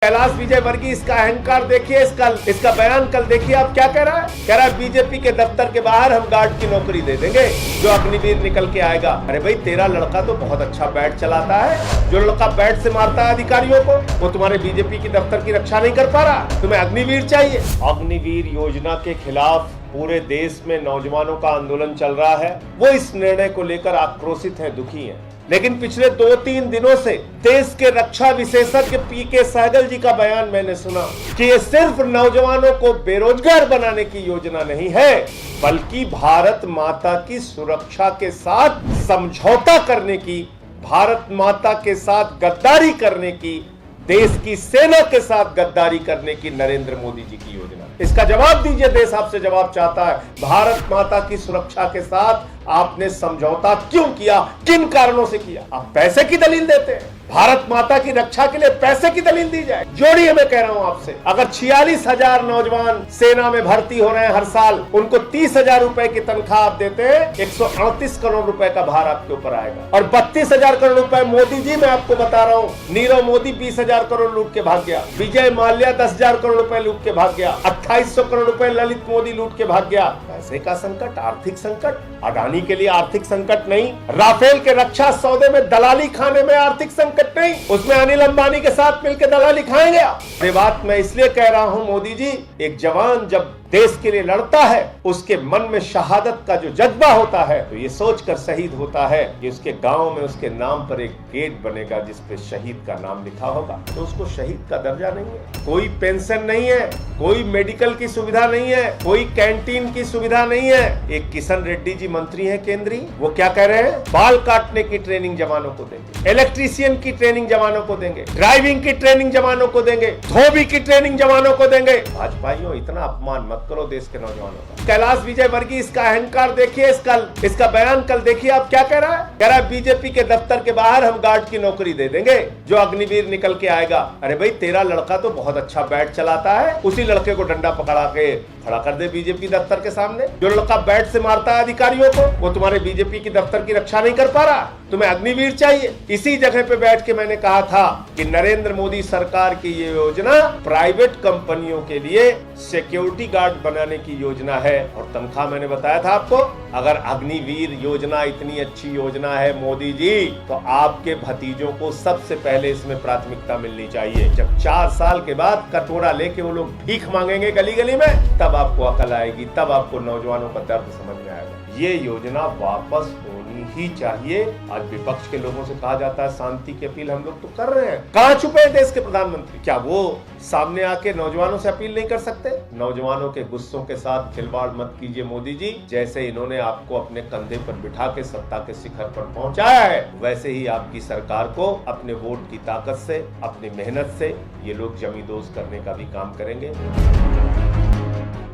कैलाश विजयवर्गीय इसका अहंकार देखिए, इसका बयान कल देखिए। आप क्या कह रहा है? कह रहा है बीजेपी के दफ्तर के बाहर हम गार्ड की नौकरी दे देंगे जो अग्निवीर निकल के आएगा। अरे भाई, तेरा लड़का तो बहुत अच्छा बैट चलाता है। जो लड़का बैट से मारता है अधिकारियों को, वो तुम्हारे बीजेपी की दफ्तर की रक्षा नहीं कर पा रहा। तुम्हें अग्निवीर चाहिए। अग्निवीर योजना के खिलाफ पूरे देश में नौजवानों का आंदोलन चल रहा है। वो इस निर्णय को लेकर आक्रोशित हैं, दुखी हैं। लेकिन पिछले 2-3 दिनों से देश के रक्षा विशेषज्ञ पीके सहगल जी का बयान मैंने सुना कि ये सिर्फ नौजवानों को बेरोजगार बनाने की योजना नहीं है, बल्कि भारत माता की सुरक्षा के साथ समझौता करने की, भारत माता के साथ गद्दारी करने की, देश की सेना के साथ गद्दारी करने की नरेंद्र मोदी जी की योजना। इसका जवाब दीजिए। देश आपसे जवाब चाहता है। भारत माता की सुरक्षा के साथ आपने समझौता क्यों किया? किन कारणों से किया? आप पैसे की दलील देते हैं। भारत माता की रक्षा के लिए पैसे की दलील दी जाए। जोड़िए, मैं कह रहा हूं आपसे, अगर 46,000 नौजवान सेना में भर्ती हो रहे हैं हर साल, उनको 30,000 रुपए की तनख्वाह आप देते हैं, 138 करोड़ रुपए का भार आपके ऊपर आएगा। और 32,000 करोड़ रुपए मोदी जी, मैं आपको बता रहा हूं, नीरव मोदी 20,000 करोड़ लूट के भाग गया, विजय माल्या 10,000 करोड़ रुपए लूट के भाग गया, 2800 करोड़ रुपए ललित मोदी लूट के भाग गया। पैसे का संकट, आर्थिक संकट, अडानी के लिए आर्थिक संकट नहीं, राफेल के रक्षा सौदे में दलाली खाने में आर्थिक संकट नहीं, उसमें अनिल अंबानी के साथ मिलकर दलाली खाएंगे। ये बात मैं इसलिए कह रहा हूं मोदी जी, एक जवान जब देश के लिए लड़ता है, उसके मन में शहादत का जो जज्बा होता है, तो ये सोचकर शहीद होता है कि उसके गांव में उसके नाम पर एक गेट बनेगा जिस पे शहीद का नाम लिखा होगा। तो उसको शहीद का दर्जा नहीं है, कोई पेंशन नहीं है, कोई मेडिकल की सुविधा नहीं है, कोई कैंटीन की सुविधा नहीं है। एक किशन रेड्डी जी मंत्री है केंद्रीय, वो क्या कह रहे हैं? बाल काटने की ट्रेनिंग जवानों को देंगे, इलेक्ट्रीशियन की ट्रेनिंग जवानों को देंगे, ड्राइविंग की ट्रेनिंग जवानों को देंगे, धोबी की ट्रेनिंग जवानों को देंगे। भाजपाइयों, इतना अपमान मत करो देश के नौजवानों का। कैलाश विजयवर्गीय इसका अहंकार देखिए, इसका बयान कल देखिए। आप क्या कह रहा है? कह रहा है बीजेपी के दफ्तर के बाहर हम गार्ड की नौकरी दे देंगे जो अग्निवीर निकल के आएगा। अरे भाई, तेरा लड़का तो बहुत अच्छा बैट चलाता है। उसी लड़के को डंडा पकड़ा के खड़ा कर दे बीजेपी दफ्तर के सामने। जो लड़का बैट से मारता है अधिकारियों को, वो तुम्हारे बीजेपी की दफ्तर की रक्षा नहीं कर पा रहा। तुम्हें अग्निवीर चाहिए। इसी जगह पे बैठ के मैंने कहा था कि नरेंद्र मोदी सरकार की ये योजना प्राइवेट कंपनियों के लिए सिक्योरिटी गार्ड बनाने की योजना है। और तनख्वाह मैंने बताया था आपको, अगर अग्निवीर योजना इतनी अच्छी योजना है मोदी जी, तो आपके भतीजों को सबसे पहले इसमें प्राथमिकता मिलनी चाहिए। जब 4 साल के बाद कटोरा लेके वो लोग भीख मांगेंगे गली गली में, तब आपको अकल आएगी, तब आपको नौजवानों का दर्द समझ में आएगा। ये योजना वापस होनी ही चाहिए। आज विपक्ष के लोगों से कहा जाता है शांति की अपील हम लोग तो कर रहे हैं। कहां छुपे हैं देश के प्रधानमंत्री? क्या वो सामने आके नौजवानों से अपील नहीं कर सकते? नौजवानों के गुस्सों के साथ खिलवाड़ मत कीजिए मोदी जी। जैसे इन्होंने आपको अपने कंधे पर बिठा के सत्ता के शिखर पर पहुंचाया है, वैसे ही आपकी सरकार को अपने वोट की ताकत से, अपनी मेहनत से ये लोग जमींदोज करने का भी काम करेंगे।